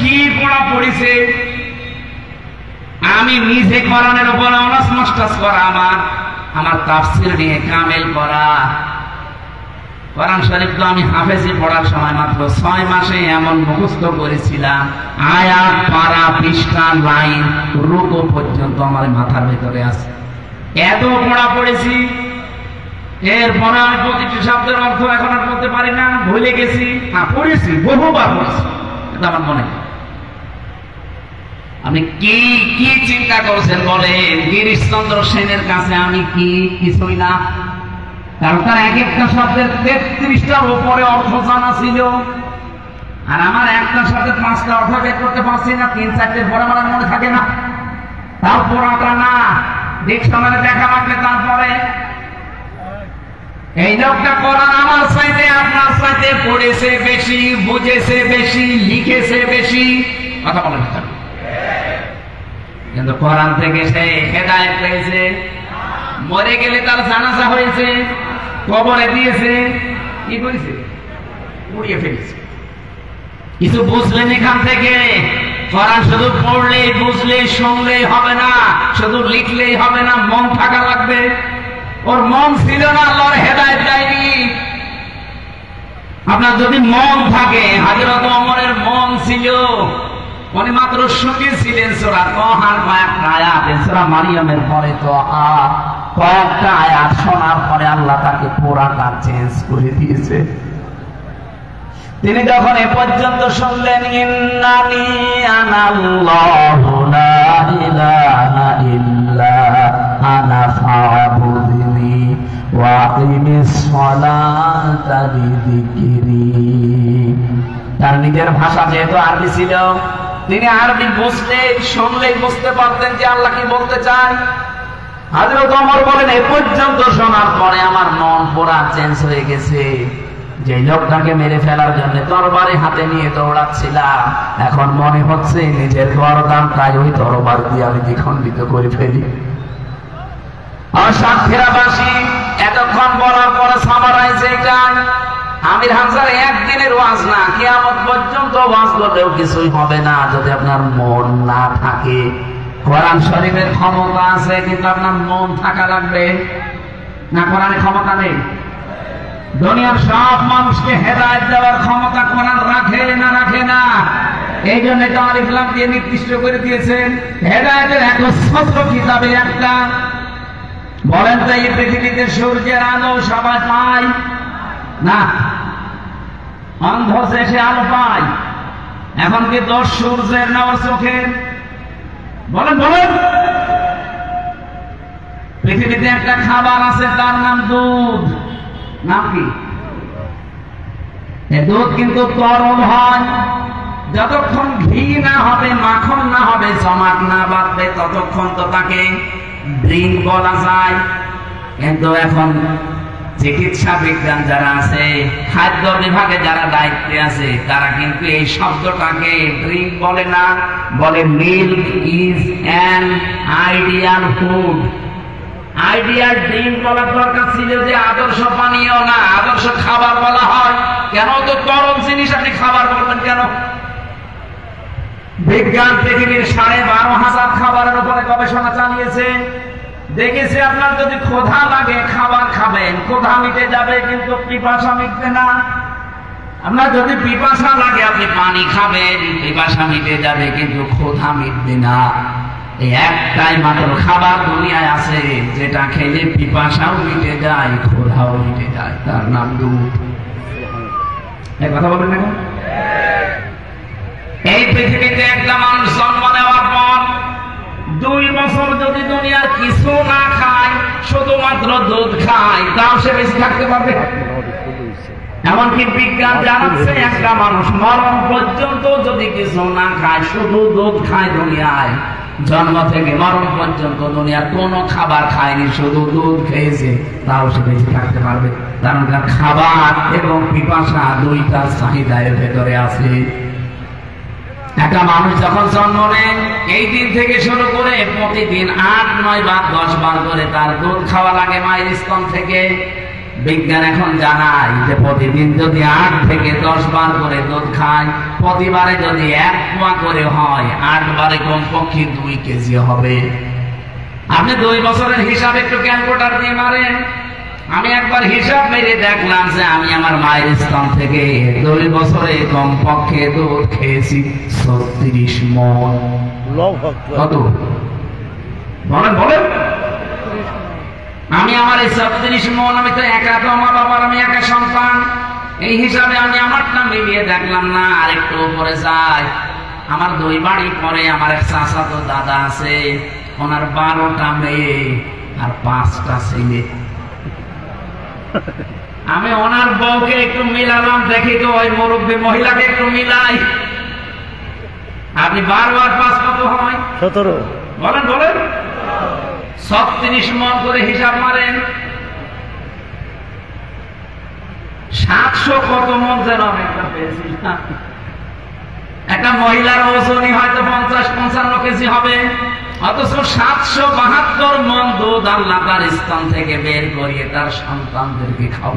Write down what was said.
কি পড়া পড়েছে। আমি নিজে কোরআনের উপর অনার্স মাস্টার্স করা, আমার তাফসীর নিয়ে কামেল করা। কোরআন শরীফ তো আমি হাফেজি পড়ার সময় মাত্র 6 মাসে এমন মুখস্থ করেছিলাম, আয়াত পারা পৃষ্ঠা লাইন রুকু পর্যন্ত আমার মাথার ভিতরে আছে। এত পড়া পড়েছি, এরপরে আমি প্রতিটি শব্দের অর্থ এখন আর বলতে পারি না, ভুলে গেছি। পড়েছি, বহুবার পড়েছি, এটা আমার মনে নেই। আপনি কি কি চিন্তা করছেন বলেন? গিরিশচন্দ্র সেনের কাছে আমি কি কিছুই না, কারণ তার এক একটা শব্দের 33টার উপরে অর্থ জানা ছিল, আর আমার একটা শব্দের 5টা অর্থ বের করতে পারছি না। 3-4টের পরে আমার মনে থাকে না, তার পড়াটা না ডিকশনারি দেখা লাগবে। তারপরে এই লোকটা কোরআন আমার চাইতে আপনার চাইতে পড়েছে বেশি, বুঝেছে বেশি, লিখেছে বেশি, কথা বলেন না, কিন্তু কোরআন থেকে সে হেদায়েত পেয়েছে। মরে গেলে তার জানাজা হয়েছে, কবরে দিয়েছে, কি করেছে? উড়িয়ে ফেলেছে। কিছু বুঝলেন এখান থেকে? কোরআন শুধু পড়লেই বুঝলেই শুনলেই হবে না, শুধু লিখলেই হবে না, মন থাকা লাগবে। ওর মন ছিল না, আল্লাহর হেদায়েত দেয়নি। আপনার যদি মন থাকে, হযরত ওমরের মন ছিল, উনি মাত্র শুনেছিলেন সূরা তাহার কয়েকটা আয়াত, সূরা মারিয়ামের পরে তাহা কয়েকটা আয়াত শোনার পরে আল্লাহ তাকে পুরাটা চেঞ্জ করে দিয়েছে। তিনি যখন এ পর্যন্ত শুনলেন, ইন্নানি আনাল্লাহু লা ইলাহা ইল্লা আনা ফাবুদনি ওয়া আকিমিস সালাতা লিযিকরি। তার নিজের ভাষা যেহেতু আরবি ছিল, তিনি আরবি বুঝলে শুনলেই বুঝতে পারতেন যে আল্লাহ কি বলতে চায়। হযরত ওমর বলেন, এ পর্যন্ত শোনার পরে আমার মন পুরা চেঞ্জ হয়ে গেছে। যে লোকটাকে মেরে ফেলার জন্য তরবারি হাতে নিয়ে দৌড়াচ্ছিলাম, এখন মনে হচ্ছে নিজের গর্দানটাই ওই তরবার দিয়ে আমি দ্বিখণ্ডিত করে ফেলি। আর সাতক্ষীরাবাসী এতক্ষণ বলার পরে সামারাইজ এটা আমির হামজার একদিনের ওয়াজ না, কিয়ামত পর্যন্ত ওয়াজ করলেও কিছুই হবে না যদি আপনার মন না থাকে। কোরআন শরীফের ক্ষমতা আছে, কিন্তু আপনার মন থাকা লাগবে না। কোরআনের ক্ষমতা নেই। দুনিয়ার সব মানুষকে হেদায়েত দেওয়ার ক্ষমতা কোরআন রাখে না, রাখে না। এই জন্য তো আলিফ লাম দিয়ে নির্দিষ্ট করে দিয়েছেন হেদায়েতের একচ্ছত্র কিতাবে একটা। বলেন তো, এই পৃথিবীতে সূর্যের আলো সবাই পায় না? অন্ধ সে আলো পায়। এখন কি দোষ সূর্যের না ওর চোখের? বলেন বলেন। পৃথিবীতে একটা খাবার আছে, তার নাম দুধ। নাম কি? দুধ কিন্তু তরল হয়। যতক্ষণ ঘি না হবে, মাখন না হবে, জমাট না বাঁধবে, ততক্ষণ তো তাকে ড্রিঙ্ক বলা যায়। কিন্তু এখন চিকিৎসা বিজ্ঞান যারা আছে, খাদ্য বিভাগে যারা দায়িত্বে আছে, তারা কিন্তু এই শব্দটাকে ড্রিঙ্ক বলে না, বলে milk is an ideal food. Ideal drink বলার দরকার ছিল যে আদর্শ পানীয় না, আদর্শ খাবার বলা হয়। কেন তো তরল জিনিস আপনি খাবার বলবেন কেন? বিজ্ঞান পৃথিবীর 12,500 খাবারের উপরে গবেষণা চালিয়েছে। দেখেছে আপনার যদি ক্ষুধা লাগে খাবার খাবেন, ক্ষুধা মিটে যাবে, কিন্তু পিপাসা মিটবে না। আপনার যদি পিপাসা লাগে আপনি পানি খাবেন, পিপাসা মিটে যাবে, কিন্তু ক্ষুধা মিটবে না। এই একটাই মাত্র খাবার দুনিয়ায় আছে যেটা খেলে পিপাসাও মিটে যায়, ক্ষুধাও মিটে যায়, তার নাম দুধ। এই কথা বলবেন না? এই পৃথিবীতে একটা মানুষ জন্ম নেওয়ার পর 2 বছর যদি দুনিয়ার কিছু না খায়, শুধুমাত্র দুধ খায়, তাও সে বেঁচে থাকতে পারবে। এমনকি বিজ্ঞান জানাচ্ছে একটা মানুষ মরণ পর্যন্ত যদি কিছু না খায়, শুধু দুধ খায়, দুনিয়ায় জন্ম থেকে মরণ পর্যন্ত দুনিয়ার কোনো খাবার খায়নি, শুধু দুধ খেয়েছে, তাও সে বেঁচে থাকতে পারবে। কারণ খাবার এবং পিপাসা দুইটা চাহিদা এর ভেতরে আছে। একটা মানুষ যখন জন্ম নেয়, এই দিন থেকে শুরু করে প্রতিদিন 8, 9 বার 10 বার করে তার দুধ খাওয়া লাগে মায়ের স্তন থেকে। বিজ্ঞান এখন জানায় যে প্রতিদিন যদি 8 থেকে 10 বার করে দুধ খায়, প্রতিবারে যদি 1 পোয়া করে হয়, 8 বারে কমপক্ষে 2 কেজি হবে। আপনি 2 বছরের হিসাব একটু ক্যালকুলেটর দিয়ে মারেন। আমি একবার হিসাব মেরে দেখলাম যে আমি আমার মায়ের স্তন থেকে 2 বছরে কমপক্ষে দুধ খেয়েছি 36 মণ। কত বলেন বলেন? আমি আমার এই 36 মণ, আমি তো একা, তো আমার বাবার আমি একা সন্তান, এই হিসাবে আমি আমারটা মিলিয়ে দেখলাম না, আরেকটু উপরে যাই। আমার 2 বাড়ি পরে আমার এক চাচাতো দাদা আছে, ওনার 12টা মেয়ে আর 5টা ছেলে। আমি ওনার বউকে একটু মিলালাম, দেখি তো ওই মুরব্বী মহিলাকে একটু মিলাই। আপনি 12 আর 5 কত হয়? 17। বলেন বলেন? 36 মণ করে হিসাব মারেন। 700 কত মণ যেন আমি একটা পেয়েছি। একটা মহিলার ওজনই হয়তো 50-55 কেজি হবে, অথচ 772 মণ দুধ আল্লাহ তার স্তন থেকে বের করিয়ে তার সন্তানদেরকে খাওয়াই।